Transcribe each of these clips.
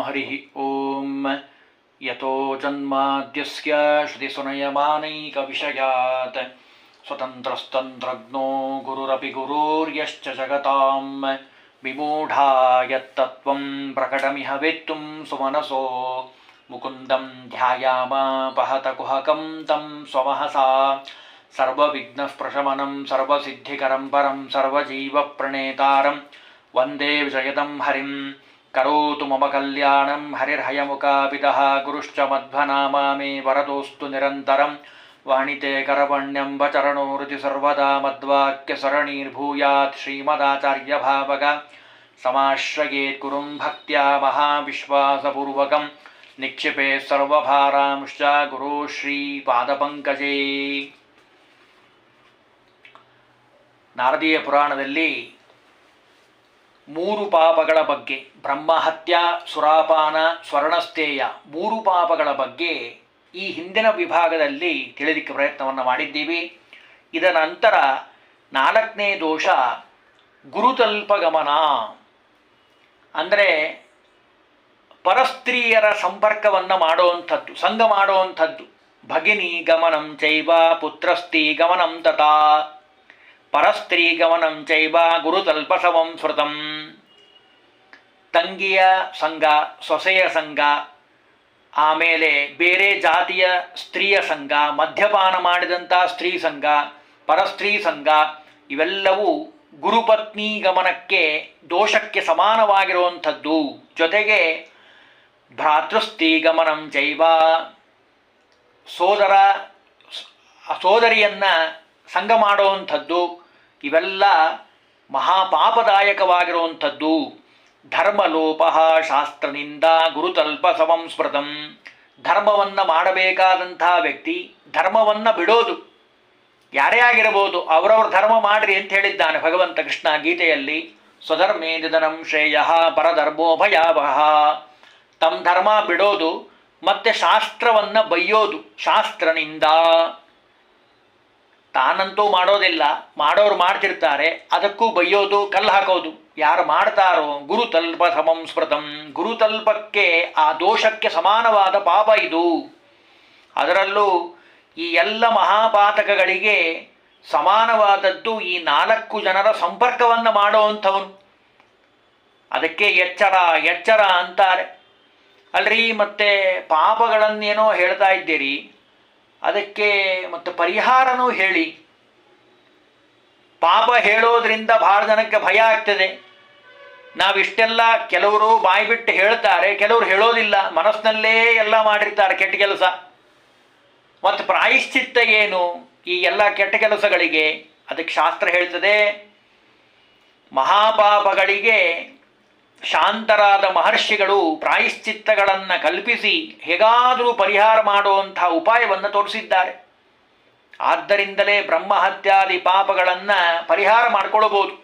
ಹರಿ ಓಂ. ಯತೋ ಜನ್ಮಾದ್ಯಸ್ಯ ಶ್ರುತಿಸುನಯಮಾನೈಕವಿಷಯಾತ್ ಸ್ವತಂತ್ರಸ್ತಂತ್ರಜ್ಞೋ ಗುರುರಪಿ ಗುರೋರ್ಯಶ್ಚ ಜಗತಾಂ ವಿಮೂಢಾ ಯತ್ತತ್ವಂ ಪ್ರಕಟಮಿಹ ವೇತ್ತುಂ ಸುಮನಸೋ ಮುಕುಂದಂ ಧ್ಯಾಯಾಮ ಪಹತ ಕುಹಕಂ ತಂ ಸ್ವಮಹಸಾ ಸರ್ವವಿಘ್ನಃಪ್ರಶಮನಂ ಸರ್ವಸಿದ್ಧಿಕರಂ ಪರಂ ಸರ್ವಜೀವಪ್ರಣೇತಾರಂ ವಂದೇ ವಿಜಯದಂ ಹರಿಂ. ಕರೋತು ಮಮ ಕಲ್ಯಾಣಂ ಹರಿರ್ಹಯಮುಖಾಪಿತಃ ಗುರುಶ್ಚ ಮಧ್ವನಾಮಾ ಮೇ ವರದೋಸ್ತು ನಿರಂತರಂ. ವಾಣಿತೆ ಕರವಣ್ಯಂಬ ಚರಣೋರುತಿ ಸರ್ವದಾ ಮದ್ವಾಕ್ಯ ಸರಣೀರ್ಭೂಯಾತ್ ಶ್ರೀಮದಾಚಾರ್ಯಭಾವಗ ಸಮಾಶ್ರಯೇತ್ ಗುರುಂ ಭಕ್ತ್ಯಾ ಮಹಾವಿಶ್ವಾಸಪೂರ್ವಕಂ ನಿಕ್ಷಿಪೇ ಸರ್ವಭಾರಾಂಶ್ಚ ಗುರು ಶ್ರೀ ಪಾದಪಂಕಜೇ. ನಾರದೀಯ ಪುರಾಣದಲ್ಲಿ 3 ಪಾಪಗಳ ಬಗ್ಗೆ, ಬ್ರಹ್ಮಹತ್ಯ, ಸುರಾಪಾನ, ಸ್ವರ್ಣಸ್ಥೇಯ 3 ಪಾಪಗಳ ಬಗ್ಗೆ ಈ ಹಿಂದಿನ ವಿಭಾಗದಲ್ಲಿ ತಿಳಿಲಿಕ್ಕೆ ಪ್ರಯತ್ನವನ್ನು ಮಾಡಿದ್ದೀವಿ. ಇದರ ನಂತರ 4ನೇ ದೋಷ ಗುರುತಲ್ಪಗಮನ, ಅಂದರೆ ಪರಸ್ತ್ರೀಯರ ಸಂಪರ್ಕವನ್ನು ಮಾಡುವಂಥದ್ದು, ಸಂಗ ಮಾಡುವಂಥದ್ದು. ಭಗಿನಿ ಗಮನಂ ಚೈವ ಪುತ್ರಸ್ತ್ರೀ ಗಮನಂ ತಥಾ ಪರಸ್ತ್ರೀ ಗಮನಂ ಚೈವ ಗುರುತಲ್ಪಸವಂ ಸ್ಮೃತಂ. ತಂಗಿಯ ಸಂಘ, ಸೊಸೆಯ ಸಂಘ, ಆಮೇಲೆ ಬೇರೆ ಜಾತಿಯ ಸ್ತ್ರೀಯ ಸಂಘ, ಮದ್ಯಪಾನ ಮಾಡಿದಂಥ ಸ್ತ್ರೀ ಸಂಘ, ಪರಸ್ತ್ರೀ ಸಂಘ, ಇವೆಲ್ಲವೂ ಗುರುಪತ್ನಿ ಗಮನಕ್ಕೆ, ದೋಷಕ್ಕೆ ಸಮಾನವಾಗಿರುವಂಥದ್ದು. ಜೊತೆಗೆ ಭ್ರಾತೃಸ್ತ್ರೀ ಗಮನಂ ಚೈವ, ಸೋದರಿಯನ್ನು ಸಂಗ ಮಾಡುವಂಥದ್ದು, ಇವೆಲ್ಲ ಮಹಾಪಾಪದಾಯಕವಾಗಿರುವಂಥದ್ದು. ಧರ್ಮಲೋಪ ಶಾಸ್ತ್ರನಿಂದ ಗುರುತಲ್ಪಸವಂ ಸ್ಮೃತಂ. ಧರ್ಮವನ್ನು ಮಾಡಬೇಕಾದಂಥ ವ್ಯಕ್ತಿ ಧರ್ಮವನ್ನು ಬಿಡೋದು, ಯಾರೇ ಆಗಿರಬಹುದು, ಅವರವ್ರ ಧರ್ಮ ಮಾಡ್ರಿ ಅಂತ ಹೇಳಿದ್ದಾನೆ ಭಗವಂತ ಕೃಷ್ಣ ಗೀತೆಯಲ್ಲಿ. ಸ್ವಧರ್ಮೇ ನಿಧನಂ ಶ್ರೇಯ ಪರಧರ್ಮೋ ಭಯಾವಹ. ತಮ್ಮ ಧರ್ಮ ಬಿಡೋದು ಮತ್ತು ಶಾಸ್ತ್ರವನ್ನು ಬೈಯೋದು. ಶಾಸ್ತ್ರನಿಂದ ತಾನಂತೂ ಮಾಡೋದಿಲ್ಲ, ಮಾಡೋರು ಮಾಡ್ತಿರ್ತಾರೆ, ಅದಕ್ಕೂ ಬೈಯೋದು, ಕಲ್ಲು ಹಾಕೋದು. ಯಾರು ಮಾಡ್ತಾರೋ ಗುರುತಲ್ಪ ಸಮಂ ಸ್ಮೃತಂ, ಗುರುತಲ್ಪಕ್ಕೆ, ಆ ದೋಷಕ್ಕೆ ಸಮಾನವಾದ ಪಾಪ ಇದು. ಅದರಲ್ಲೂ ಈ ಎಲ್ಲ ಮಹಾಪಾತಕಗಳಿಗೆ ಸಮಾನವಾದದ್ದು ಈ 4 ಜನರ ಸಂಪರ್ಕವನ್ನು ಮಾಡುವಂಥವನು. ಅದಕ್ಕೆ ಎಚ್ಚರ ಎಚ್ಚರ ಅಂತಾರೆ. ಅಲ್ರಿ, ಮತ್ತೆ ಪಾಪಗಳನ್ನೇನೋ ಹೇಳ್ತಾ ಇದ್ದೀರಿ, ಅದಕ್ಕೆ ಮತ್ತು ಪರಿಹಾರನೂ ಹೇಳಿ. ಪಾಪ ಹೇಳೋದ್ರಿಂದ ಭಾಳ ಜನಕ್ಕೆ ಭಯ ಆಗ್ತದೆ. ನಾವಿಷ್ಟೆಲ್ಲ, ಕೆಲವರು ಬಾಯ್ಬಿಟ್ಟು ಹೇಳ್ತಾರೆ, ಕೆಲವರು ಹೇಳೋದಿಲ್ಲ, ಮನಸ್ಸಿನಲ್ಲೇ ಎಲ್ಲ ಮಾಡಿರ್ತಾರೆ ಕೆಟ್ಟ ಕೆಲಸ. ಮತ್ತು ಪ್ರಾಯಶ್ಚಿತ್ತ ಏನು ಈ ಎಲ್ಲ ಕೆಟ್ಟ ಕೆಲಸಗಳಿಗೆ? ಅದಕ್ಕೆ ಶಾಸ್ತ್ರ ಹೇಳ್ತದೆ, ಮಹಾಪಾಪಗಳಿಗೆ ಶಾಂತರಾದ ಮಹರ್ಷಿಗಳು ಪ್ರಾಯಶ್ಚಿತ್ತಗಳನ್ನು ಕಲ್ಪಿಸಿ ಹೇಗಾದರೂ ಪರಿಹಾರ ಮಾಡುವಂಥ ಉಪಾಯವನ್ನು ತೋರಿಸಿದ್ದಾರೆ. ಆದ್ದರಿಂದಲೇ ಬ್ರಹ್ಮಹತ್ಯಾದಿ ಪಾಪಗಳನ್ನು ಪರಿಹಾರ ಮಾಡಿಕೊಳ್ಳಬಹುದು.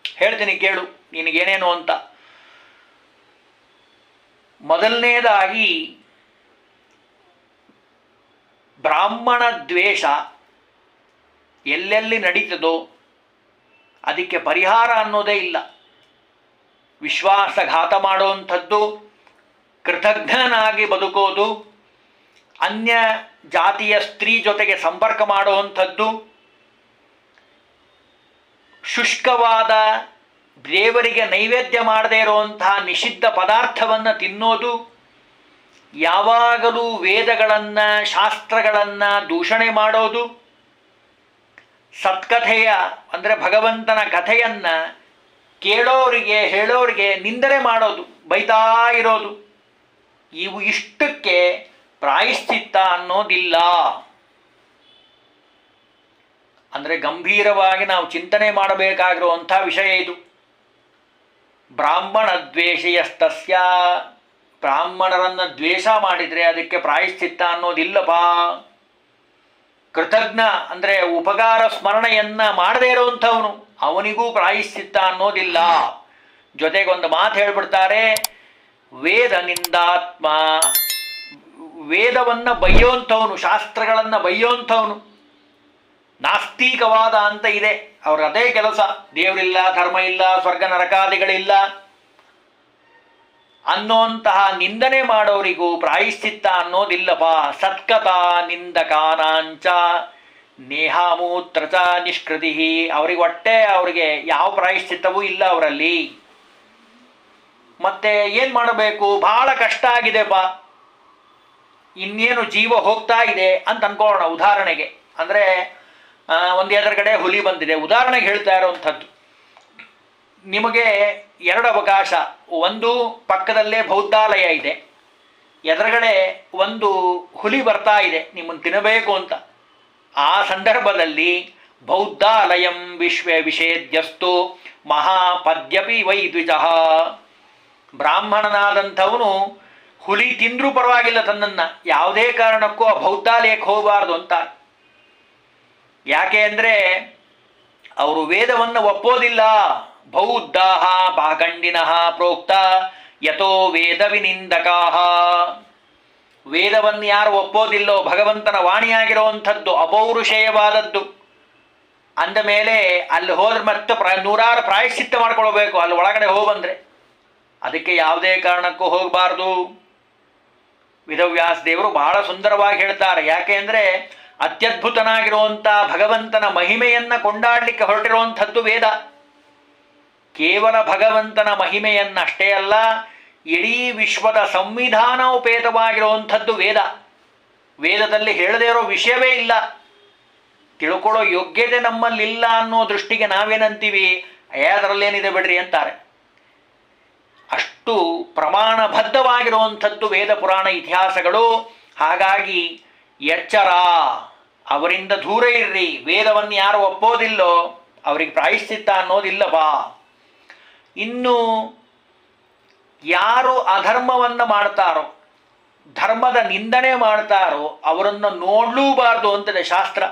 ಹೇಳ್ತೀನಿ ಕೇಳು, ನಿನಗೇನೇನು ಅಂತ. ಮೊದಲನೇದಾಗಿ, ಬ್ರಾಹ್ಮಣ ದ್ವೇಷ ಎಲ್ಲೆಲ್ಲಿ ನಡೀತದೋ ಅದಕ್ಕೆ ಪರಿಹಾರ ಅನ್ನೋದೇ ಇಲ್ಲ. ವಿಶ್ವಾಸಘಾತ ಮಾಡುವಂಥದ್ದು, ಕೃತಜ್ಞನಾಗಿ ಬದುಕೋದು, ಅನ್ಯ ಜಾತಿಯ ಸ್ತ್ರೀ ಜೊತೆಗೆ ಸಂಪರ್ಕ ಮಾಡುವಂಥದ್ದು, ಶುಷ್ಕವಾದ ದೇವರಿಗೆ ನೈವೇದ್ಯ ಮಾಡದೇ ಇರುವಂತಹ ನಿಷಿದ್ಧ ಪದಾರ್ಥವನ್ನು ತಿನ್ನೋದು, ಯಾವಾಗಲೂ ವೇದಗಳನ್ನು ಶಾಸ್ತ್ರಗಳನ್ನು ದೂಷಣೆ ಮಾಡೋದು, ಸತ್ಕಥೆಯ ಅಂದರೆ ಭಗವಂತನ ಕಥೆಯನ್ನು ಕೇಳೋರಿಗೆ ಹೇಳೋರಿಗೆ ನಿಂದನೆ ಮಾಡೋದು, ಬೈತಾ ಇರೋದು, ಇವು ಇಷ್ಟಕ್ಕೆ ಪ್ರಾಯಶ್ಚಿತ್ತ ಅನ್ನೋದಿಲ್ಲ. ಅಂದರೆ ಗಂಭೀರವಾಗಿ ನಾವು ಚಿಂತನೆ ಮಾಡಬೇಕಾಗಿರುವಂಥ ವಿಷಯ ಇದು. ಬ್ರಾಹ್ಮಣ ದ್ವೇಷಯಸ್ತಸ್ಯ, ಬ್ರಾಹ್ಮಣರನ್ನು ದ್ವೇಷ ಮಾಡಿದರೆ ಅದಕ್ಕೆ ಪ್ರಾಯಶ್ಚಿತ್ತ ಅನ್ನೋದಿಲ್ಲಪ್ಪ. ಕೃತಜ್ಞ ಅಂದರೆ ಉಪಕಾರ ಸ್ಮರಣೆಯನ್ನು ಮಾಡದೇ ಇರುವಂಥವನು, ಅವನಿಗೂ ಪ್ರಾಯಶ್ಚಿತ್ತ ಅನ್ನೋದಿಲ್ಲ. ಜೊತೆಗೊಂದು ಮಾತು ಹೇಳ್ಬಿಡ್ತಾರೆ, ವೇದನಿಂದಾತ್ಮ, ವೇದವನ್ನು ಬೈಯೋಂಥವನು, ಶಾಸ್ತ್ರಗಳನ್ನು ಬೈಯೋಂಥವನು. ನಾಸ್ತಿಕವಾದ ಅಂತ ಇದೆ, ಅವ್ರ ಅದೇ ಕೆಲಸ. ದೇವರಿಲ್ಲ, ಧರ್ಮ ಇಲ್ಲ, ಸ್ವರ್ಗ ನರಕಾದಿಗಳಿಲ್ಲ, ಅನ್ನೋಂತಹ ನಿಂದನೆ ಮಾಡೋರಿಗೂ ಪ್ರಾಯಶ್ಚಿತ್ತ ಅನ್ನೋದಿಲ್ಲಪ್ಪ. ಸತ್ಕಥಾ ನಿಂದಕಾನಾಂಚ ನೇಹಾಮೂತ್ರ ಚ ನಿಷ್ಕೃತಿ. ಅವ್ರಿಗೆ ಅವ್ರಿಗೆ ಯಾವ ಪ್ರಾಯಶ್ಚಿತ್ತವೂ ಇಲ್ಲ ಅವರಲ್ಲಿ. ಮತ್ತೆ ಏನು ಮಾಡಬೇಕು? ಬಹಳ ಕಷ್ಟ ಆಗಿದೆಪ್ಪ, ಇನ್ನೇನು ಜೀವ ಹೋಗ್ತಾ ಇದೆ ಅಂತ ಅನ್ಕೊಳ್ಳೋಣ. ಉದಾಹರಣೆಗೆ ಅಂದರೆ ಒಂದು ಎದುರುಗಡೆ ಹುಲಿ ಬಂದಿದೆ, ಉದಾಹರಣೆಗೆ ಹೇಳ್ತಾ ಇರೋವಂಥದ್ದು. ನಿಮಗೆ ಎರಡು ಅವಕಾಶ. ಒಂದು, ಪಕ್ಕದಲ್ಲೇ ಬೌದ್ಧಾಲಯ ಇದೆ, ಎದುರುಗಡೆ ಒಂದು ಹುಲಿ ಬರ್ತಾ ಇದೆ ನಿಮ್ಮನ್ನು ತಿನ್ನಬೇಕು ಅಂತ. ಆ ಸಂದರ್ಭದಲ್ಲಿ ಬೌದ್ಧಾಲಯಂ ವಿಷೇದ್ಯಸ್ತು ಮಹಾಪದ್ಯಪಿ ವೈ ದ್ವಿಜಃ. ಬ್ರಾಹ್ಮಣನಾದಂಥವನು ಹುಲಿ ತಿಂದ್ರೂ ಪರವಾಗಿಲ್ಲ ತನ್ನನ್ನು, ಯಾವುದೇ ಕಾರಣಕ್ಕೂ ಆ ಬೌದ್ಧಾಲಯಕ್ಕೆ ಹೋಗಬಾರ್ದು ಅಂತ. ಯಾಕೆ ಅಂದರೆ ಅವರು ವೇದವನ್ನು ಒಪ್ಪೋದಿಲ್ಲ. ಬೌದ್ಧಾಃ ಪಾಖಂಡಿನಃ ಪ್ರೋಕ್ತ ಯಥೋ ವೇದ ವಿನಿಂದಕಾಃ. ವೇದವನ್ನು ಯಾರು ಒಪ್ಪೋದಿಲ್ಲೋ, ಭಗವಂತನ ವಾಣಿಯಾಗಿರುವಂಥದ್ದು ಅಪೌರುಷೇಯವಾದದ್ದು ಅಂದ ಮೇಲೆ ಅಲ್ಲಿ ಹೋದ್ರೆ ಮತ್ತೆ ನೂರಾರು ಪ್ರಾಯಶ್ಚಿತ್ತ ಮಾಡ್ಕೊಳ್ಬೇಕು ಅಲ್ಲಿ ಒಳಗಡೆ ಹೋಗ್ಬಂದ್ರೆ. ಅದಕ್ಕೆ ಯಾವುದೇ ಕಾರಣಕ್ಕೂ ಹೋಗಬಾರ್ದು. ವೇದವ್ಯಾಸ ದೇವರು ಬಹಳ ಸುಂದರವಾಗಿ ಹೇಳ್ತಾರೆ. ಯಾಕೆ ಅಂದರೆ ಅತ್ಯದ್ಭುತನಾಗಿರುವಂಥ ಭಗವಂತನ ಮಹಿಮೆಯನ್ನು ಕೊಂಡಾಡಲಿಕ್ಕೆ ಹೊರಟಿರುವಂಥದ್ದು ವೇದ. ಕೇವಲ ಭಗವಂತನ ಮಹಿಮೆಯನ್ನಷ್ಟೇ ಅಲ್ಲ, ಇಡೀ ವಿಶ್ವದ ಸಂವಿಧಾನ ಉಪೇತವಾಗಿರುವಂಥದ್ದು ವೇದ. ವೇದದಲ್ಲಿ ಹೇಳದೇ ಇರೋ ವಿಷಯವೇ ಇಲ್ಲ. ತಿಳ್ಕೊಳ್ಳೋ ಯೋಗ್ಯತೆ ನಮ್ಮಲ್ಲಿಲ್ಲ ಅನ್ನೋ ದೃಷ್ಟಿಗೆ ನಾವೇನಂತೀವಿ, ಅದರಲ್ಲೇನಿದೆ ಬಿಡ್ರಿ ಅಂತಾರೆ. ಅಷ್ಟು ಪ್ರಮಾಣಬದ್ಧವಾಗಿರುವಂಥದ್ದು ವೇದ ಪುರಾಣ ಇತಿಹಾಸಗಳು. ಹಾಗಾಗಿ ಎಚ್ಚರ, ಅವರಿಂದ ದೂರ ಇರ್ರಿ. ವೇದವನ್ನು ಯಾರು ಒಪ್ಪೋದಿಲ್ಲೋ ಅವರಿಗೆ ಪ್ರಾಯಶ್ಚಿತ್ತ ಅನ್ನೋದಿಲ್ಲವಾ. ಇನ್ನು ಯಾರು ಅಧರ್ಮವನ್ನು ಮಾಡ್ತಾರೋ, ಧರ್ಮದ ನಿಂದನೆ ಮಾಡ್ತಾರೋ ಅವರನ್ನು ನೋಡಲೂಬಾರ್ದು ಅಂತದೆ ಶಾಸ್ತ್ರ.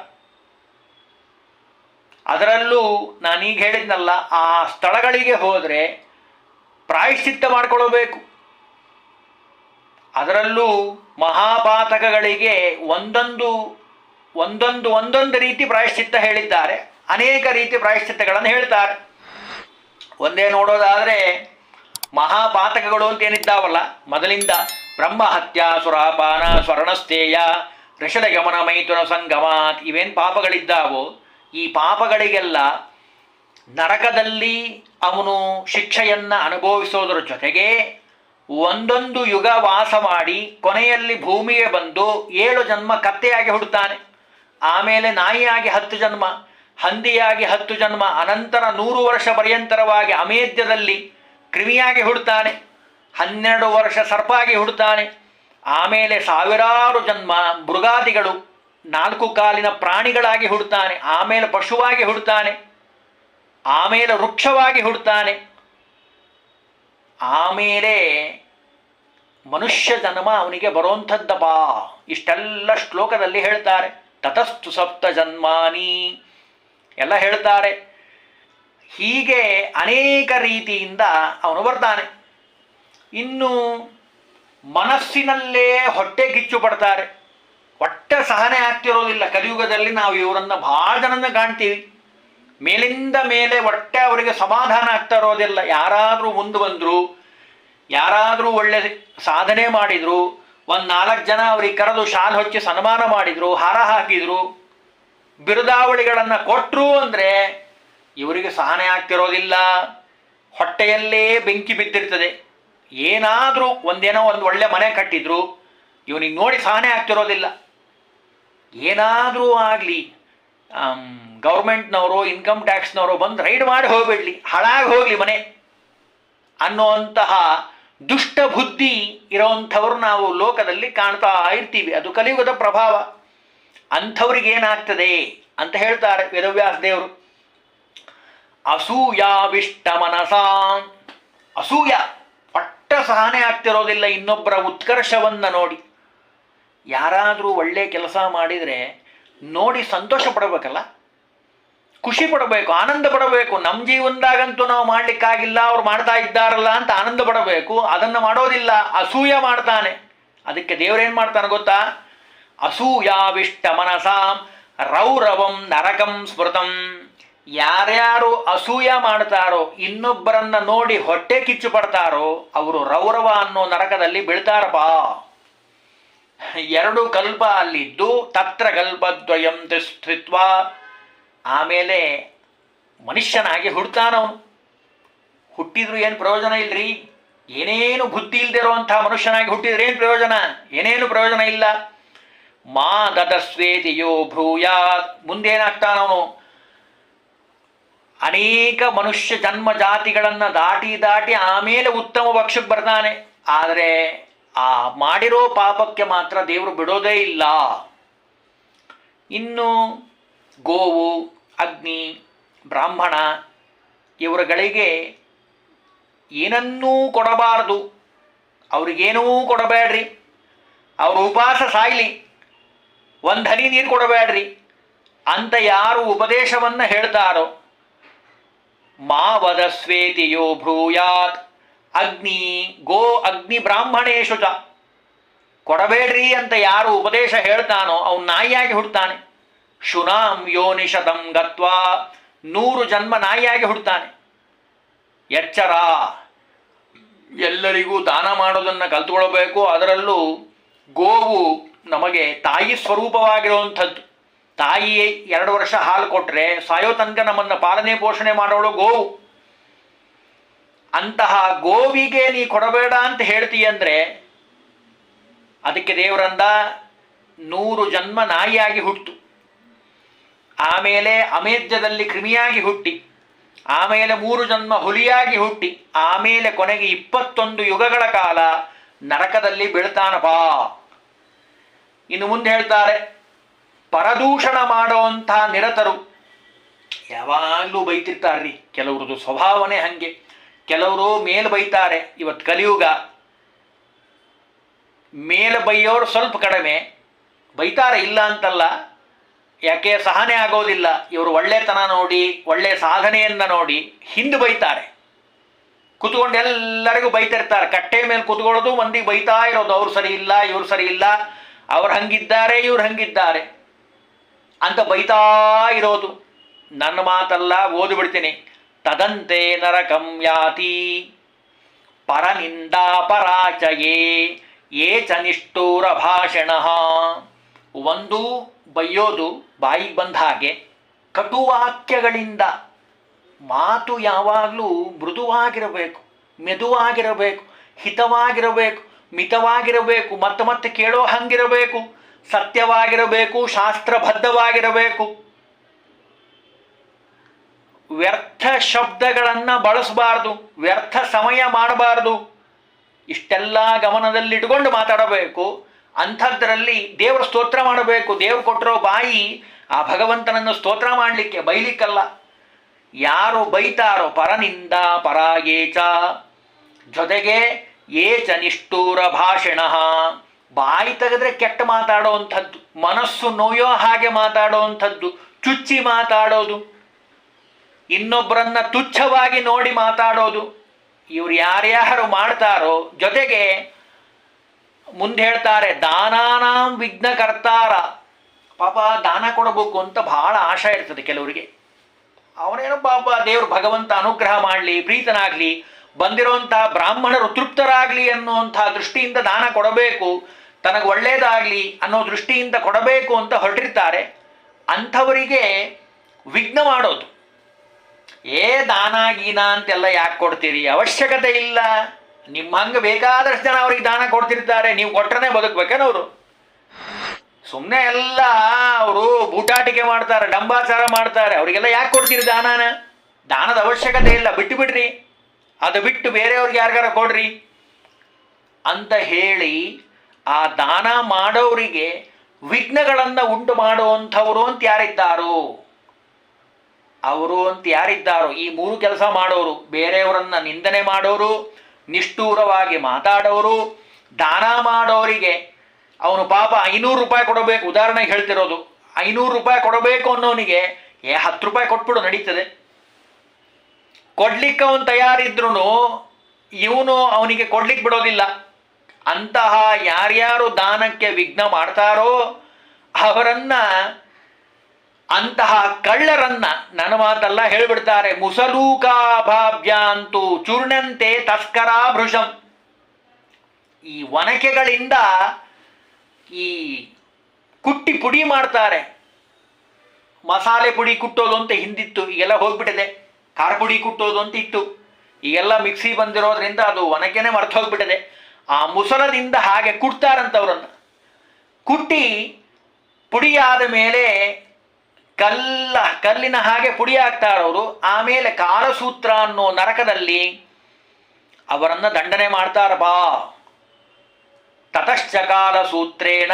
ಅದರಲ್ಲೂ ನಾನೀಗ ಹೇಳಿದ್ನಲ್ಲ, ಆ ಸ್ಥಳಗಳಿಗೆ ಹೋದರೆ ಪ್ರಾಯಶ್ಚಿತ್ತ ಮಾಡಿಕೊಳ್ಳಬೇಕು. ಅದರಲ್ಲೂ ಮಹಾಪಾತಕಗಳಿಗೆ ಒಂದೊಂದು ರೀತಿ ಪ್ರಾಯಶ್ಚಿತ್ತ ಹೇಳಿದ್ದಾರೆ. ಅನೇಕ ರೀತಿ ಪ್ರಾಯಶ್ಚಿತ್ತಗಳನ್ನು ಹೇಳ್ತಾರೆ. ಒಂದೇ ನೋಡೋದಾದರೆ ಮಹಾಪಾತಕಗಳು ಅಂತ ಏನಿದ್ದಾವಲ್ಲ, ಮೊದಲಿಂದ ಬ್ರಹ್ಮಹತ್ಯ, ಸುರಾಪಾನ, ಸ್ವರ್ಣಸ್ಥೇಯ, ಋಷದಗಮನ, ಮೈಥುನ ಸಂಗಮಾತ್, ಇವೇನು ಪಾಪಗಳಿದ್ದಾವೋ ಈ ಪಾಪಗಳಿಗೆಲ್ಲ ನರಕದಲ್ಲಿ ಅವನು ಶಿಕ್ಷೆಯನ್ನು ಅನುಭವಿಸೋದ್ರ ಜೊತೆಗೆ ಒಂದೊಂದು ಯುಗ ವಾಸ ಮಾಡಿ ಕೊನೆಯಲ್ಲಿ ಭೂಮಿಗೆ ಬಂದು 7 ಜನ್ಮ ಕತ್ತೆಯಾಗಿ ಹುಡ್ತಾನೆ. ಆಮೇಲೆ ನಾಯಿಯಾಗಿ 10 ಜನ್ಮ, ಹಂದಿಯಾಗಿ 10 ಜನ್ಮ, ಅನಂತರ 100 ವರ್ಷ ಪರ್ಯಂತರವಾಗಿ ಅಮೇಧ್ಯದಲ್ಲಿ ಕ್ರಿಮಿಯಾಗಿ ಹುಡ್ತಾನೆ. 12 ವರ್ಷ ಸರ್ಪಾಗಿ ಹುಡ್ತಾನೆ. ಆಮೇಲೆ ಸಾವಿರಾರು ಜನ್ಮ ಮೃಗಾದಿಗಳು 4 ಕಾಲಿನ ಪ್ರಾಣಿಗಳಾಗಿ ಹುಡ್ತಾನೆ. ಆಮೇಲೆ ಪಶುವಾಗಿ ಹುಡ್ತಾನೆ. ಆಮೇಲೆ ವೃಕ್ಷವಾಗಿ ಹುಡ್ತಾನೆ. ಆಮೇಲೆ ಮನುಷ್ಯ ಜನ್ಮ ಅವನಿಗೆ ಬರುವಂಥದ್ದಪ್ಪ. ಇಷ್ಟೆಲ್ಲ ಶ್ಲೋಕದಲ್ಲಿ ಹೇಳ್ತಾರೆ. ತತಸ್ತು ಸಪ್ತ ಜನ್ಮಾನಿ ಎಲ್ಲ ಹೇಳ್ತಾರೆ. ಹೀಗೆ ಅನೇಕ ರೀತಿಯಿಂದ ಅವನು ಬರ್ತಾನೆ. ಇನ್ನು ಮನಸ್ಸಿನಲ್ಲೇ ಹೊಟ್ಟೆ ಕಿಚ್ಚು ಪಡ್ತಾರೆ. ಹೊಟ್ಟೆ ಸಹನೆ ಆಗ್ತಿರೋದಿಲ್ಲ. ಕಲಿಯುಗದಲ್ಲಿ ನಾವು ಇವರನ್ನು ಭಾಳ ಜನನ ಕಾಣ್ತೀವಿ. ಮೇಲಿಂದ ಮೇಲೆ ಹೊಟ್ಟೆ ಅವರಿಗೆ ಸಮಾಧಾನ ಆಗ್ತಾ ಇರೋದಿಲ್ಲ. ಯಾರಾದರೂ ಮುಂದೆ ಬಂದರು, ಯಾರಾದರೂ ಒಳ್ಳೆ ಸಾಧನೆ ಮಾಡಿದರು, 4 ಜನ ಅವ್ರಿಗೆ ಕರೆದು ಶಾಲ್ ಹೊಚ್ಚಿ ಸನ್ಮಾನ ಮಾಡಿದರು, ಹಾರ ಹಾಕಿದರು, ಬಿರುದಾವಳಿಗಳನ್ನು ಕೊಟ್ಟರು ಅಂದರೆ ಇವರಿಗೆ ಸಹನೆ ಆಗ್ತಿರೋದಿಲ್ಲ. ಹೊಟ್ಟೆಯಲ್ಲೇ ಬೆಂಕಿ ಬಿದ್ದಿರ್ತದೆ. ಏನಾದರೂ ಒಂದು ಒಳ್ಳೆ ಮನೆ ಕಟ್ಟಿದ್ರು ಇವನಿಗೆ ನೋಡಿ ಸಹನೆ ಆಗ್ತಿರೋದಿಲ್ಲ. ಏನಾದರೂ ಆಗಲಿ, ಗೌರ್ಮೆಂಟ್ನವರು, ಇನ್ಕಮ್ ಟ್ಯಾಕ್ಸ್ನವರು ಬಂದು ರೈಡ್ ಮಾಡಿ ಹೋಗ್ಬಿಡ್ಲಿ, ಹಾಳಾಗಿ ಹೋಗಲಿ ಮನೆ ಅನ್ನೋಂತಹ ದುಷ್ಟ ಬುದ್ಧಿ ಇರೋವಂಥವ್ರು ನಾವು ಲೋಕದಲ್ಲಿ ಕಾಣ್ತಾ ಇರ್ತೀವಿ. ಅದು ಕಲಿಯುಗದ ಪ್ರಭಾವ. ಅಂಥವ್ರಿಗೇನಾಗ್ತದೆ ಅಂತ ಹೇಳ್ತಾರೆ ವೇದವ್ಯಾಸ ದೇವರು. ಅಸೂಯಾವಿಷ್ಟ ಮನಸ. ಅಸೂಯ, ಪಟ್ಟ ಸಹನೆ ಆಗ್ತಿರೋದಿಲ್ಲ ಇನ್ನೊಬ್ಬರ ಉತ್ಕರ್ಷವನ್ನು ನೋಡಿ. ಯಾರಾದರೂ ಒಳ್ಳೆ ಕೆಲಸ ಮಾಡಿದರೆ ನೋಡಿ ಸಂತೋಷ ಪಡಬೇಕಲ್ಲ, ಖುಷಿ ಪಡಬೇಕು, ಆನಂದ ಪಡಬೇಕು. ನಮ್ಮ ಜೀವನದಾಗಂತೂ ನಾವು ಮಾಡಲಿಕ್ಕಾಗಿಲ್ಲ, ಅವ್ರು ಮಾಡ್ತಾ ಇದ್ದಾರಲ್ಲ ಅಂತ ಆನಂದ ಪಡಬೇಕು. ಅದನ್ನು ಮಾಡೋದಿಲ್ಲ, ಅಸೂಯ ಮಾಡ್ತಾನೆ. ಅದಕ್ಕೆ ದೇವರೇನು ಮಾಡ್ತಾನೆ ಗೊತ್ತಾ? ಅಸೂಯಾವಿಷ್ಟ ಮನಸಾಂ ರೌರವಂ ನರಕಂ ಸ್ಮೃತಂ ಯಾರ್ಯಾರು ಅಸೂಯ ಮಾಡ್ತಾರೋ, ಇನ್ನೊಬ್ಬರನ್ನ ನೋಡಿ ಹೊಟ್ಟೆ ಕಿಚ್ಚು ಪಡ್ತಾರೋ ಅವರು ರೌರವ ಅನ್ನೋ ನರಕದಲ್ಲಿ ಬೀಳ್ತಾರಪ್ಪ. 2 ಕಲ್ಪ ಅಲ್ಲಿದ್ದು ತತ್ರ ಕಲ್ಪದ್ವಯಂ ಸ್ಥಿತ್ವ, ಆಮೇಲೆ ಮನುಷ್ಯನಾಗಿ ಹುಡ್ತಾನವನು. ಹುಟ್ಟಿದ್ರು ಏನು ಪ್ರಯೋಜನ ಇಲ್ರಿ. ಏನೇನು ಬುದ್ಧಿ ಇಲ್ದಿರೋಂಥ ಮನುಷ್ಯನಾಗಿ ಹುಟ್ಟಿದ್ರೆ ಏನು ಪ್ರಯೋಜನ? ಏನೇನು ಪ್ರಯೋಜನ ಇಲ್ಲ. ಮಾ ದದಸ್ವೇತಿಯೋ ಭ್ರೂಯಾತ್, ಮುಂದೇನಾಗ್ತಾನವನು ಅನೇಕ ಮನುಷ್ಯ ಜನ್ಮ ಜಾತಿಗಳನ್ನು ದಾಟಿ ದಾಟಿ ಆಮೇಲೆ ಉತ್ತಮ ಪಕ್ಷಕ್ಕೆ ಬರ್ತಾನೆ. ಆದರೆ ಆ ಮಾಡಿರೋ ಪಾಪಕ್ಕೆ ಮಾತ್ರ ದೇವರು ಬಿಡೋದೇ ಇಲ್ಲ. ಇನ್ನು ಗೋವು, ಅಗ್ನಿ, ಬ್ರಾಹ್ಮಣ ಇವರುಗಳಿಗೆ ಏನನ್ನೂ ಕೊಡಬಾರದು, ಅವ್ರಿಗೇನೂ ಕೊಡಬೇಡ್ರಿ. ಅವರು ಉಪವಾಸ ಸಾಯ್ಲಿ, ಒಂದು ಹನಿ ನೀರು ಕೊಡಬೇಡ್ರಿ ಅಂತ ಯಾರು ಉಪದೇಶವನ್ನು ಹೇಳ್ತಾರೋ, ಮಾ ವದಸ್ವೇತಿಯೋ ಭ್ರೂಯಾತ್ ಅಗ್ನಿ ಗೋ ಅಗ್ನಿ ಬ್ರಾಹ್ಮಣೇಶು ಚ, ಕೊಡಬೇಡ್ರಿ ಅಂತ ಯಾರು ಉಪದೇಶ ಹೇಳ್ತಾನೋ ಅವನು ನಾಯಿಯಾಗಿ ಹುಡ್ತಾನೆ. ಶುನಾಂ ಯೋನಿಷದಂ ಗತ್ವಾ, 100 ಜನ್ಮ ನಾಯಿಯಾಗಿ ಹುಡ್ತಾನೆ. ಎಚ್ಚರ, ಎಲ್ಲರಿಗೂ ದಾನ ಮಾಡೋದನ್ನು ಕಲ್ತ್ಕೊಳ್ಬೇಕು. ಅದರಲ್ಲೂ ಗೋವು ನಮಗೆ ತಾಯಿ ಸ್ವರೂಪವಾಗಿರುವಂಥದ್ದು. ತಾಯಿ 2 ವರ್ಷ ಹಾಲು ಕೊಟ್ಟರೆ ಸಾಯೋ ತನಕ ನಮ್ಮನ್ನು ಪಾಲನೆ ಪೋಷಣೆ ಮಾಡೋಳು ಗೋವು. ಅಂತಹ ಗೋವಿಗೆ ನೀ ಕೊಡಬೇಡ ಅಂತ ಹೇಳ್ತೀಯಂದ್ರೆ ಅದಕ್ಕೆ ದೇವರಂದ 100 ಜನ್ಮ ನಾಯಿಯಾಗಿ ಹುಟ್ಟು, ಆಮೇಲೆ ಅಮೇಧ್ಯದಲ್ಲಿ ಕ್ರಿಮಿಯಾಗಿ ಹುಟ್ಟಿ, ಆಮೇಲೆ 3 ಜನ್ಮ ಹುಲಿಯಾಗಿ ಹುಟ್ಟಿ, ಆಮೇಲೆ ಕೊನೆಗೆ 21 ಯುಗಗಳ ಕಾಲ ನರಕದಲ್ಲಿ ಬೀಳ್ತಾನಪ್ಪ. ಇನ್ನು ಮುಂದೆ ಹೇಳ್ತಾರೆ, ಪರದೂಷಣ ಮಾಡೋಂಥ ನಿರತರು ಯಾವಾಗಲೂ ಬೈತಿರ್ತಾರ್ರಿ. ಕೆಲವ್ರದ್ದು ಸ್ವಭಾವನೆ ಹಾಗೆ. ಕೆಲವರು ಮೇಲೆ ಬೈತಾರೆ. ಇವತ್ತು ಕಲಿಯುಗ, ಮೇಲೆ ಬೈಯೋರು ಸ್ವಲ್ಪ ಕಡಿಮೆ, ಬೈತಾರೆ ಇಲ್ಲ ಅಂತಲ್ಲ, ಯಾಕೆ ಸಹನೆ ಆಗೋದಿಲ್ಲ. ಇವರು ಒಳ್ಳೆತನ ನೋಡಿ, ಒಳ್ಳೆ ಸಾಧನೆಯನ್ನು ನೋಡಿ ಹಿಂದೆ ಬೈತಾರೆ. ಕೂತ್ಕೊಂಡು ಎಲ್ಲರಿಗೂ ಬೈತಿರ್ತಾರೆ. ಕಟ್ಟೆ ಮೇಲೆ ಕೂತ್ಕೊಳ್ಳೋದು, ಮಂದಿ ಬೈತಾ ಇರೋದು, ಅವ್ರು ಸರಿ ಇಲ್ಲ, ಇವ್ರು ಸರಿ ಇಲ್ಲ, ಅವ್ರು ಹಂಗಿದ್ದಾರೆ, ಇವ್ರು ಹಂಗಿದ್ದಾರೆ ಅಂತ ಬೈತಾ ಇರೋದು. ನನ್ನ ಮಾತಲ್ಲ, ಓದಿಬಿಡ್ತೀನಿ. ತದಂತೆ ನರಕಂ ಯಾತಿ ಪರನಿಂದಾ ಪರಾಚಯೇ ಯೇ ಚ ನಿಷ್ಠೂರ ಭಾಷಣ. ಒಂದು ಬೈಯೋದು ಬಾಯಿಗೆ ಬಂದ ಹಾಗೆ, ಕಟುವಾಕ್ಯಗಳಿಂದ. ಮಾತು ಯಾವಾಗಲೂ ಮೃದುವಾಗಿರಬೇಕು, ಮೆದುವಾಗಿರಬೇಕು, ಹಿತವಾಗಿರಬೇಕು, ಮಿತವಾಗಿರಬೇಕು, ಮತ್ತೆ ಮತ್ತೆ ಕೇಳೋ ಹಂಗಿರಬೇಕು, ಸತ್ಯವಾಗಿರಬೇಕು, ಶಾಸ್ತ್ರಬದ್ಧವಾಗಿರಬೇಕು. ವ್ಯರ್ಥ ಶಬ್ದಗಳನ್ನು ಬಳಸಬಾರ್ದು, ವ್ಯರ್ಥ ಸಮಯ ಮಾಡಬಾರ್ದು. ಇಷ್ಟೆಲ್ಲ ಗಮನದಲ್ಲಿಟ್ಟುಕೊಂಡು ಮಾತಾಡಬೇಕು. ಅಂಥದ್ರಲ್ಲಿ ದೇವರ ಸ್ತೋತ್ರ ಮಾಡಬೇಕು. ದೇವರು ಕೊಟ್ಟಿರೋ ಬಾಯಿ ಆ ಭಗವಂತನನ್ನು ಸ್ತೋತ್ರ ಮಾಡಲಿಕ್ಕೆ, ಬೈಲಿಕ್ಕಲ್ಲ. ಯಾರು ಬೈತಾರೋ ಪರನಿಂದ ಪರಾಯೇಚ, ಜೊತೆಗೆ ಏಚ ನಿಷ್ಠೂರ ಭಾಷಣ, ಬಾಯಿ ತೆಗೆದ್ರೆ ಕೆಟ್ಟ ಮಾತಾಡೋವಂಥದ್ದು, ಮನಸ್ಸು ನೋಯೋ ಹಾಗೆ ಮಾತಾಡೋವಂಥದ್ದು, ಚುಚ್ಚಿ ಮಾತಾಡೋದು, ಇನ್ನೊಬ್ಬರನ್ನ ತುಚ್ಛವಾಗಿ ನೋಡಿ ಮಾತಾಡೋದು, ಇವ್ರು ಯಾರ್ಯಾರು ಮಾಡ್ತಾರೋ. ಜೊತೆಗೆ ಮುಂದೆ ಹೇಳ್ತಾರೆ, ದಾನಾನಾಂ ವಿಘ್ನಕರ್ತಾರ. ಪಾಪ ದಾನ ಕೊಡಬೇಕು ಅಂತ ಬಹಳ ಆಶೆ ಇರ್ತದೆ ಕೆಲವರಿಗೆ. ಅವನೇನೋ ಪಾಪ ದೇವರು ಭಗವಂತ ಅನುಗ್ರಹ ಮಾಡಲಿ, ಪ್ರೀತನಾಗಲಿ, ಬಂದಿರೋಂಥ ಬ್ರಾಹ್ಮಣರು ತೃಪ್ತರಾಗಲಿ ಅನ್ನುವಂಥ ದೃಷ್ಟಿಯಿಂದ ದಾನ ಕೊಡಬೇಕು, ತನಗೆ ಒಳ್ಳೆಯದಾಗಲಿ ಅನ್ನೋ ದೃಷ್ಟಿಯಿಂದ ಕೊಡಬೇಕು ಅಂತ ಹೊರಟಿರ್ತಾರೆ. ಅಂಥವರಿಗೆ ವಿಘ್ನ ಮಾಡೋದು. ದಾನ ಗೀನ ಅಂತೆಲ್ಲ ಯಾಕೆ ಕೊಡ್ತೀರಿ? ಅವಶ್ಯಕತೆ ಇಲ್ಲ. ನಿಮ್ಮ ಹಂಗೆ ಬೇಕಾದಷ್ಟು ಜನ ಅವ್ರಿಗೆ ದಾನ ಕೊಡ್ತಿರ್ತಾರೆ, ನೀವು ಕೊಟ್ಟರೆ ಬದುಕಬೇಕೇನವರು? ಸುಮ್ಮನೆ ಎಲ್ಲ ಅವರು ಬೂಟಾಟಿಕೆ ಮಾಡ್ತಾರೆ, ಡಂಬಾಚಾರ ಮಾಡ್ತಾರೆ, ಅವರಿಗೆಲ್ಲ ಯಾಕೆ ಕೊಡ್ತೀರಿ ದಾನನ? ದಾನದ ಅವಶ್ಯಕತೆ ಇಲ್ಲ, ಬಿಟ್ಟು ಬಿಡ್ರಿ, ಅದು ಬಿಟ್ಟು ಬೇರೆಯವ್ರಿಗೆ ಯಾರಿಗಾರ ಕೊಡ್ರಿ ಅಂತ ಹೇಳಿ ಆ ದಾನ ಮಾಡೋರಿಗೆ ವಿಘ್ನಗಳನ್ನು ಉಂಟು ಮಾಡುವಂಥವರು ಅಂತ ಯಾರಿದ್ದಾರೋ, ಅವರು ಅಂತ ಯಾರಿದ್ದಾರೋ, ಈ 3 ಕೆಲಸ ಮಾಡೋರು, ಬೇರೆಯವರನ್ನ ನಿಂದನೆ ಮಾಡೋರು, ನಿಷ್ಠೂರವಾಗಿ ಮಾತಾಡೋರು, ದಾನ ಮಾಡೋರಿಗೆ ಅವನು ಪಾಪ 500 ರೂಪಾಯಿ ಕೊಡಬೇಕು, ಉದಾಹರಣೆಗೆ ಹೇಳ್ತಿರೋದು, 500 ರೂಪಾಯಿ ಕೊಡಬೇಕು ಅನ್ನೋನಿಗೆ 10 ರೂಪಾಯಿ ಕೊಟ್ಬಿಡು ನಡೀತದೆ. ಕೊಡ್ಲಿಕ್ಕೆ ಅವನು ತಯಾರಿದ್ರು ಇವನು ಅವನಿಗೆ ಕೊಡ್ಲಿಕ್ಕೆ ಬಿಡೋದಿಲ್ಲ. ಅಂತಹ ಯಾರ್ಯಾರು ದಾನಕ್ಕೆ ವಿಘ್ನ ಮಾಡ್ತಾರೋ ಅವರನ್ನ ಅಂತಹ ಕಳ್ಳರನ್ನ ನನ್ನ ಮಾತಲ್ಲ ಹೇಳಿಬಿಡ್ತಾರೆ. ಮುಸಲೂಕಾಭಾವ್ಯಾಂತು ಚೂರ್ಣಂತೆ ತಸ್ಕರಾ ಭೃಶಂ. ಈ ಒನಕೆಗಳಿಂದ ಈ ಕುಟ್ಟಿ ಪುಡಿ ಮಾಡ್ತಾರೆ. ಮಸಾಲೆ ಪುಡಿ ಕುಟ್ಟೋದು ಅಂತ ಹಿಂದಿತ್ತು, ಈಗೆಲ್ಲ ಹೋಗ್ಬಿಟ್ಟಿದೆ. ಖಾರ ಪುಡಿ ಕುಟ್ಟೋದು ಅಂತ ಇತ್ತು, ಈಗೆಲ್ಲ ಮಿಕ್ಸಿ ಬಂದಿರೋದ್ರಿಂದ ಅದು ಒನಕೆನೆ ಮರ್ತು ಹೋಗ್ಬಿಟ್ಟಿದೆ. ಆ ಮುಸಲದಿಂದ ಹಾಗೆ ಕುಟ್ತಾರಂತವ್ರನ್ನ. ಕುಟ್ಟಿ ಪುಡಿಯಾದ ಮೇಲೆ ಕಲ್ಲಿನ ಹಾಗೆ ಪುಡಿ ಹಾಕ್ತಾರವರು. ಆಮೇಲೆ ಕಾಲಸೂತ್ರ ಅನ್ನೋ ನರಕದಲ್ಲಿ ಅವರನ್ನ ದಂಡನೆ ಮಾಡ್ತಾರಪ್ಪ. ತತಶ್ಚ ಕಾಲಸೂತ್ರೇಣ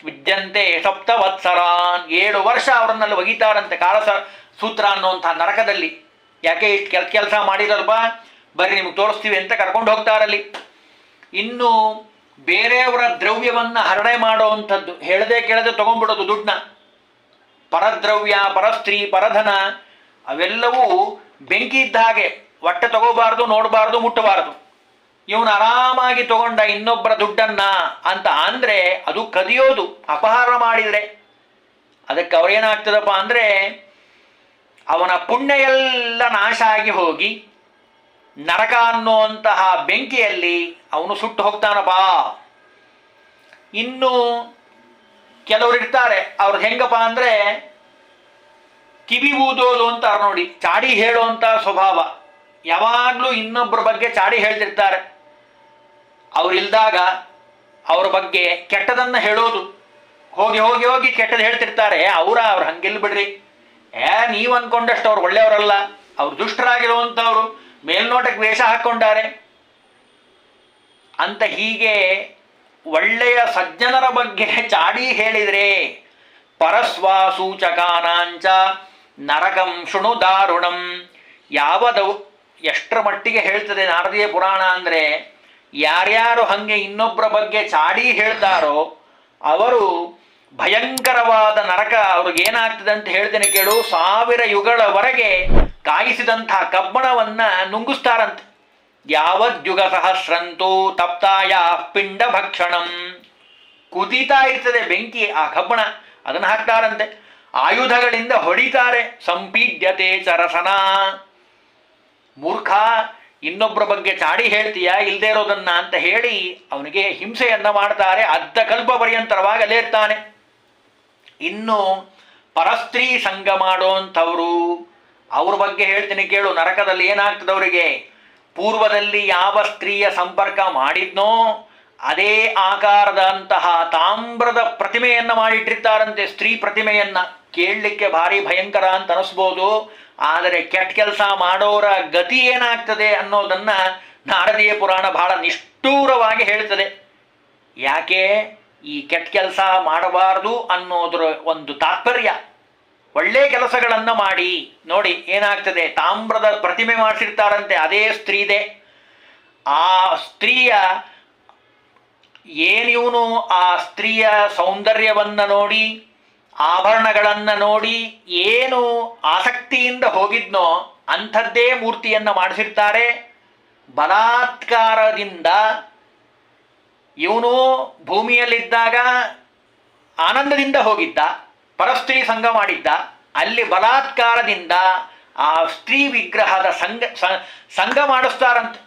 ವಿದ್ಯಂತೆ ಸಪ್ತವತ್ಸರಾನ್. 7 ವರ್ಷ ಅವರನ್ನಲ್ಲಿ ಒಗಿತಾರಂತೆ ಕಾಲಸೂತ್ರ ಅನ್ನುವಂಥ ನರಕದಲ್ಲಿ. ಯಾಕೆ ಇಷ್ಟು ಕೆಲಸ ಮಾಡಿರಲ್ವ, ಬರೀ ನಿಮ್ಗೆ ತೋರಿಸ್ತೀವಿ ಅಂತ ಕರ್ಕೊಂಡು ಹೋಗ್ತಾರಲ್ಲಿ. ಇನ್ನು ಬೇರೆಯವರ ದ್ರವ್ಯವನ್ನು ಹರಣೆ ಮಾಡೋವಂಥದ್ದು, ಹೇಳದೆ ಕೇಳದೆ ತಗೊಂಡ್ಬಿಡೋದು ದುಡ್ಡನ್ನ. ಪರದ್ರವ್ಯ, ಪರಸ್ತ್ರೀ, ಪರಧನ ಅವೆಲ್ಲವೂ ಬೆಂಕಿ ಇದ್ದ ಹಾಗೆ. ಹೊಟ್ಟೆ ತಗೋಬಾರ್ದು, ನೋಡಬಾರ್ದು, ಮುಟ್ಟಬಾರ್ದು. ಇವನು ಆರಾಮಾಗಿ ತಗೊಂಡ ಇನ್ನೊಬ್ಬರ ದುಡ್ಡನ್ನ ಅಂತ ಅಂದರೆ ಅದು ಕದಿಯೋದು, ಅಪಹಾರ ಮಾಡಿದರೆ. ಅದಕ್ಕೆ ಅವ್ರೇನಾಗ್ತದಪ್ಪ ಅಂದರೆ ಅವನ ಪುಣ್ಯ ಎಲ್ಲ ನಾಶ ಆಗಿ ಹೋಗಿ ನರಕ ಅನ್ನುವಂತಹ ಬೆಂಕಿಯಲ್ಲಿ ಅವನು ಸುಟ್ಟು ಹೋಗ್ತಾನಪ್ಪ. ಇನ್ನು ಕೆಲವರು ಇರ್ತಾರೆ, ಅವ್ರದ್ದು ಹೆಂಗಪ್ಪ ಅಂದರೆ ಕಿವಿ ಊದೋದು ಅಂತಾರೆ ನೋಡಿ, ಚಾಡಿ ಹೇಳುವಂಥ ಸ್ವಭಾವ. ಯಾವಾಗಲೂ ಇನ್ನೊಬ್ಬರ ಬಗ್ಗೆ ಚಾಡಿ ಹೇಳ್ತಿರ್ತಾರೆ. ಅವರಿಲ್ದಾಗ ಅವ್ರ ಬಗ್ಗೆ ಕೆಟ್ಟದನ್ನು ಹೇಳೋದು, ಹೋಗಿ ಹೋಗಿ ಹೋಗಿ ಕೆಟ್ಟದ್ದು ಹೇಳ್ತಿರ್ತಾರೆ. ಅವ್ರು ಹಂಗೆಲ್ಲ ಬಿಡ್ರಿ, ನೀವು ಅಂದ್ಕೊಂಡಷ್ಟು ಅವ್ರು ಒಳ್ಳೆಯವರಲ್ಲ, ಅವ್ರು ದುಷ್ಟರಾಗಿರುವಂಥವ್ರು, ಮೇಲ್ನೋಟಕ್ಕೆ ವೇಷ ಹಾಕ್ಕೊಂಡಾರೆ ಅಂತ. ಹೀಗೆ ಒಳ್ಳೆಯ ಸಜ್ಜನರ ಬಗ್ಗೆ ಚಾಡಿ ಹೇಳಿದರೆ ಪರಸ್ವಾಸೂಚಕಾನಾಂಚ ನರಕಂ ಶೃಣು ದಾರುಣಂ. ಎಷ್ಟರ ಮಟ್ಟಿಗೆ ಹೇಳ್ತದೆ ನಾರದೀಯ ಪುರಾಣ ಅಂದರೆ, ಯಾರ್ಯಾರು ಹಾಗೆ ಇನ್ನೊಬ್ಬರ ಬಗ್ಗೆ ಚಾಡಿ ಹೇಳ್ತಾರೋ ಅವರು ಭಯಂಕರವಾದ ನರಕ ಅವ್ರಿಗೇನಾಗ್ತದೆ ಅಂತ ಹೇಳ್ತೇನೆ ಕೇಳು. 1000 ಯುಗಗಳವರೆಗೆ ಕಾಯಿಸಿದಂಥ ಕಬ್ಬಣವನ್ನ ನುಂಗಿಸ್ತಾರಂತೆ. ಯಾವದ್ಯುಗ ಸಹಸ್ರಂತೂ ತಪ್ತಾಯ ಪಿಂಡ ಭಕ್ಷಣಂ. ಕುದೀತಾ ಇರ್ತದೆ ಬೆಂಕಿ, ಆ ಕಬ್ಬಣ, ಅದನ್ನು ಹಾಕ್ತಾರಂತೆ. ಆಯುಧಗಳಿಂದ ಹೊಡಿತಾರೆ. ಸಂಪೀಡ್ಯತೆ ಚರಸನ. ಮೂರ್ಖ, ಇನ್ನೊಬ್ಬರ ಬಗ್ಗೆ ಚಾಡಿ ಹೇಳ್ತೀಯ ಇಲ್ಲದೇ ಇರೋದನ್ನ ಅಂತ ಹೇಳಿ ಅವನಿಗೆ ಹಿಂಸೆಯನ್ನ ಮಾಡ್ತಾರೆ. ಅರ್ಧ ಕಲ್ಪ ಪರ್ಯಂತರವಾಗಿ ಅಲ್ಲೇ ಇರ್ತಾನೆ. ಇನ್ನು ಪರಸ್ತ್ರೀ ಸಂಘ ಮಾಡೋಂಥವರು, ಅವ್ರ ಬಗ್ಗೆ ಹೇಳ್ತೀನಿ ಕೇಳು. ನರಕದಲ್ಲಿ ಏನಾಗ್ತದೆ ಅವರಿಗೆ, ಪೂರ್ವದಲ್ಲಿ ಯಾವ ಸ್ತ್ರೀಯ ಸಂಪರ್ಕ ಮಾಡಿದ್ನೋ ಅದೇ ಆಕಾರದಂತಹ ತಾಮ್ರದ ಪ್ರತಿಮೆಯನ್ನ ಮಾಡಿಟ್ಟಿರ್ತಾರಂತೆ. ಸ್ತ್ರೀ ಪ್ರತಿಮೆಯನ್ನ ಕೇಳಲಿಕ್ಕೆ ಭಾರಿ ಭಯಂಕರ ಅಂತ ಅನಿಸ್ಬೋದು, ಆದರೆ ಕೆಟ್ಟ ಕೆಲಸ ಮಾಡೋರ ಗತಿ ಏನಾಗ್ತದೆ ಅನ್ನೋದನ್ನ ನಾರದೀಯ ಪುರಾಣ ಬಹಳ ನಿಷ್ಠೂರವಾಗಿ ಹೇಳ್ತದೆ. ಯಾಕೆ ಈ ಕೆಟ್ಟ ಕೆಲಸ ಮಾಡಬಾರ್ದು ಅನ್ನೋದ್ರ ಒಂದು ತಾತ್ಪರ್ಯ. ಒಳ್ಳೆ ಕೆಲಸಗಳನ್ನು ಮಾಡಿ ನೋಡಿ ಏನಾಗ್ತದೆ. ತಾಮ್ರದ ಪ್ರತಿಮೆ ಮಾಡಿಸಿರ್ತಾರಂತೆ, ಅದೇ ಸ್ತ್ರೀದೆ. ಆ ಸ್ತ್ರೀಯ ಏನಿವನು ಆ ಸ್ತ್ರೀಯ ಸೌಂದರ್ಯವನ್ನು ನೋಡಿ, ಆಭರಣಗಳನ್ನು ನೋಡಿ ಏನು ಆಸಕ್ತಿಯಿಂದ ಹೋಗಿದ್ನೋ ಅಂಥದ್ದೇ ಮೂರ್ತಿಯನ್ನು ಮಾಡಿಸಿರ್ತಾರೆ. ಬಲಾತ್ಕಾರದಿಂದ ಇವನು ಭೂಮಿಯಲ್ಲಿದ್ದಾಗ ಆನಂದದಿಂದ ಹೋಗಿದ್ದ, ಪರಸ್ತ್ರೀ ಸಂಘ ಮಾಡಿದ್ದ. ಅಲ್ಲಿ ಬಲಾತ್ಕಾರದಿಂದ ಆ ಸ್ತ್ರೀ ವಿಗ್ರಹದ ಸಂಘ ಮಾಡಿಸ್ತಾರಂತೆ.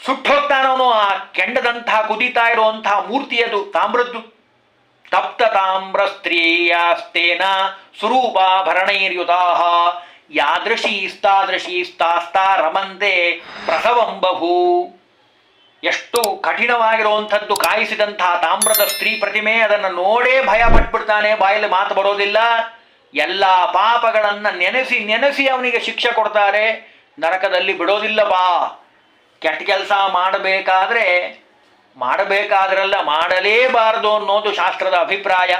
ಸುಟ್ಟೋಗ್ತಾನವನು. ಆ ಕೆಂಡದಂತಹ ಕುದೀತಾ ಇರುವಂತಹ ಮೂರ್ತಿಯದು ತಾಮ್ರದ್ದು. ತಪ್ತ ತಾಮ್ರ ಸ್ತ್ರೀಯಾಸ್ತೇನ ಸ್ವರೂಪಾಭರಣೈರ್ಯುತಾಹ ಯಾದೃಶೀಸ್ತಾದೃಶೀಸ್ತಾಸ್ತಾ ರಮಂತೆ ಪ್ರಸವಂ ಬಭೂ. ಎಷ್ಟು ಕಠಿಣವಾಗಿರುವಂಥದ್ದು ಕಾಯಿಸಿದಂತಹ ತಾಮ್ರದ ಸ್ತ್ರೀ ಪ್ರತಿಮೆ. ಅದನ್ನು ನೋಡೇ ಭಯ ಪಟ್ಬಿಡ್ತಾನೆ, ಬಾಯಲ್ಲಿ ಮಾತು ಬರೋದಿಲ್ಲ. ಎಲ್ಲ ಪಾಪಗಳನ್ನು ನೆನೆಸಿ ನೆನೆಸಿ ಅವನಿಗೆ ಶಿಕ್ಷೆ ಕೊಡ್ತಾರೆ. ನರಕದಲ್ಲಿ ಬಿಡೋದಿಲ್ಲವಾ. ಕೆಟ್ಟ ಕೆಲಸ ಮಾಡಬೇಕಾದ್ರೆಲ್ಲ ಮಾಡಲೇಬಾರದು ಅನ್ನೋದು ಶಾಸ್ತ್ರದ ಅಭಿಪ್ರಾಯ.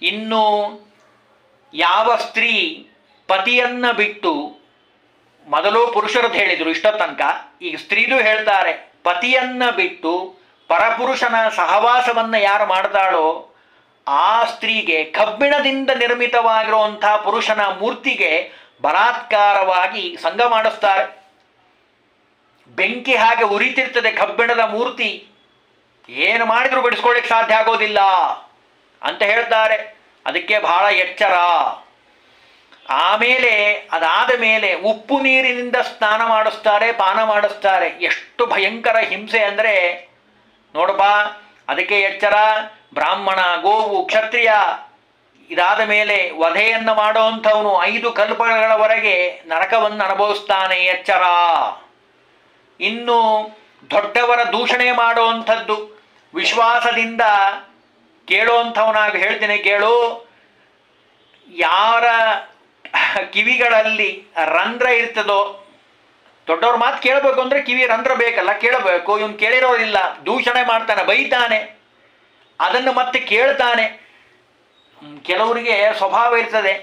ಇನ್ನು ಯಾವ ಸ್ತ್ರೀ ಪತಿಯನ್ನ ಬಿಟ್ಟು, ಮೊದಲು ಪುರುಷರದ್ದು ಹೇಳಿದರು ಇಷ್ಟ ತನಕ, ಈಗ ಸ್ತ್ರೀದು ಹೇಳ್ತಾರೆ. ಪತಿಯನ್ನ ಬಿಟ್ಟು ಪರಪುರುಷನ ಸಹವಾಸವನ್ನ ಯಾರು ಮಾಡ್ತಾಳೋ ಆ ಸ್ತ್ರೀಗೆ ಕಬ್ಬಿಣದಿಂದ ನಿರ್ಮಿತವಾಗಿರುವಂಥ ಪುರುಷನ ಮೂರ್ತಿಗೆ ಬಲಾತ್ಕಾರವಾಗಿ ಸಂಘ ಮಾಡಿಸ್ತಾರೆ. ಬೆಂಕಿ ಹಾಗೆ ಉರಿತಿರ್ತದೆ ಕಬ್ಬಿಣದ ಮೂರ್ತಿ, ಏನು ಮಾಡಿದ್ರು ಬಿಡಿಸ್ಕೊಳ್ಳಿಕ್ಕೆ ಸಾಧ್ಯ ಆಗೋದಿಲ್ಲ ಅಂತ ಹೇಳ್ತಾರೆ. ಅದಕ್ಕೆ ಬಹಳ ಎಚ್ಚರ. ಆಮೇಲೆ ಅದಾದ ಮೇಲೆ ಉಪ್ಪು ನೀರಿನಿಂದ ಸ್ನಾನ ಮಾಡಿಸ್ತಾರೆ, ಪಾನ ಮಾಡಿಸ್ತಾರೆ. ಎಷ್ಟು ಭಯಂಕರ ಹಿಂಸೆ ಅಂದರೆ ನೋಡಪ್ಪ. ಅದಕ್ಕೆ ಎಚ್ಚರ. ಬ್ರಾಹ್ಮಣ, ಗೋವು, ಕ್ಷತ್ರಿಯ ಇದಾದ ಮೇಲೆ ವಧೆಯನ್ನು ಮಾಡುವಂಥವನು 5 ಕಲ್ಪಗಳವರೆಗೆ ನರಕವನ್ನು ಅನುಭವಿಸ್ತಾನೆ. ಎಚ್ಚರ. ಇನ್ನು ದೊಡ್ಡವರ ದೂಷಣೆ ಮಾಡುವಂಥದ್ದು ವಿಶ್ವಾಸದಿಂದ ಕೇಳುವಂಥವನಾಗಿ ಹೇಳ್ತೀನಿ ಕೇಳು. ಯಾರ ಕಿವಿಗಳಲ್ಲಿ ರಂಧ್ರ ಇರ್ತದೋ, ದೊಡ್ಡವ್ರ ಮಾತು ಕೇಳಬೇಕು ಅಂದರೆ ಕಿವಿ ರಂಧ್ರ ಬೇಕಲ್ಲ, ಕೇಳಬೇಕು. ಇವನು ಕೇಳಿರೋದಿಲ್ಲ, ದೂಷಣೆ ಮಾಡ್ತಾನೆ, ಬೈತಾನೆ, ಅದನ್ನು ಮತ್ತೆ ಕೇಳ್ತಾನೆ. ಕೆಲವರಿಗೆ ಸ್ವಭಾವ ಇರ್ತದೆ,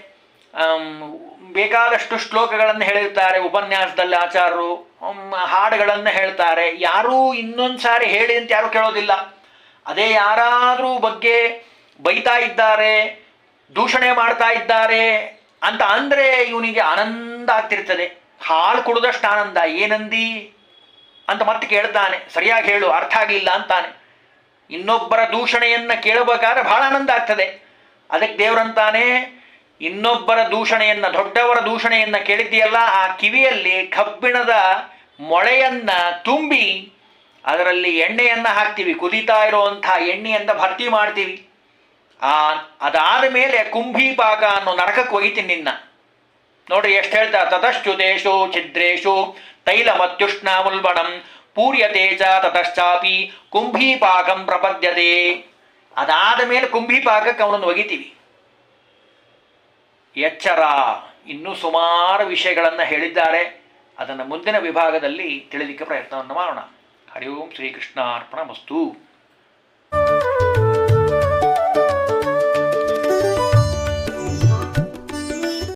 ಬೇಕಾದಷ್ಟು ಶ್ಲೋಕಗಳನ್ನು ಹೇಳಿರ್ತಾರೆ ಉಪನ್ಯಾಸದಲ್ಲಿ ಆಚಾರ್ಯರು, ಹಾಡುಗಳನ್ನು ಹೇಳ್ತಾರೆ. ಯಾರೂ ಇನ್ನೊಂದು ಸಾರಿ ಹೇಳಿ ಅಂತ ಯಾರೂ ಕೇಳೋದಿಲ್ಲ. ಅದೇ ಯಾರಾದರೂ ಬಗ್ಗೆ ಬೈತಾ ಇದ್ದಾರೆ, ದೂಷಣೆ ಮಾಡ್ತಾ ಇದ್ದಾರೆ ಅಂತ ಅಂದರೆ ಇವನಿಗೆ ಆನಂದ ಆಗ್ತಿರ್ತದೆ. ಹಾಲು ಕುಡಿದಷ್ಟು ಆನಂದ. ಏನಂದಿ ಅಂತ ಮತ್ತೆ ಕೇಳ್ತಾನೆ. ಸರಿಯಾಗಿ ಹೇಳು, ಅರ್ಥ ಆಗಲಿಲ್ಲ ಅಂತಾನೆ. ಇನ್ನೊಬ್ಬರ ದೂಷಣೆಯನ್ನು ಕೇಳಬೇಕಾದ್ರೆ ಬಹಳ ಆನಂದ ಆಗ್ತದೆ. ಅದಕ್ಕೆ ದೇವರಂತಾನೆ, ಇನ್ನೊಬ್ಬರ ದೂಷಣೆಯನ್ನು, ದೊಡ್ಡವರ ದೂಷಣೆಯನ್ನು ಕೇಳಿದ್ದೀಯಲ್ಲ, ಆ ಕಿವಿಯಲ್ಲಿ ಕಬ್ಬಿಣದ ಮೊಳೆಯನ್ನು ತುಂಬಿ ಅದರಲ್ಲಿ ಎಣ್ಣೆಯನ್ನು ಹಾಕ್ತೀವಿ, ಕುದೀತಾ ಇರುವಂಥ ಎಣ್ಣೆಯನ್ನು ಭರ್ತಿ ಮಾಡ್ತೀವಿ. ಅದಾದ ಮೇಲೆ ಕುಂಭೀಪಾಕ ಅನ್ನೋ ನರಕಕ್ಕೆ ಒಗಿತೀನಿ ನಿನ್ನ. ನೋಡ್ರಿ ಎಷ್ಟು ಹೇಳ್ತಾ, ತತಶ್ಚ್ಯುತೇಶು ಛಿದ್ರೇಶು ತೈಲಮತ್ಯುಷ್ಣಾಮುಲ್ಬಣಂ ಪೂರ್ಯತೆ ಚ ತತಶ್ಚಾಪಿ ಕುಂಭೀಪಾಕಂ ಪ್ರಪದ್ಯತೆ. ಅದಾದ ಮೇಲೆ ಕುಂಭೀಪಾಕಕ್ಕೆ ಅವನನ್ನು ಒಗಿತೀವಿ. ಎಚ್ಚರ. ಇನ್ನೂ ಸುಮಾರು ವಿಷಯಗಳನ್ನು ಹೇಳಿದ್ದಾರೆ. ಅದನ್ನು ಮುಂದಿನ ವಿಭಾಗದಲ್ಲಿ ತಿಳಿಲಿಕ್ಕೆ ಪ್ರಯತ್ನವನ್ನು ಮಾಡೋಣ. ಹರಿ ಓಂ ಶ್ರೀಕೃಷ್ಣ ಅರ್ಪಣಮಸ್ತು.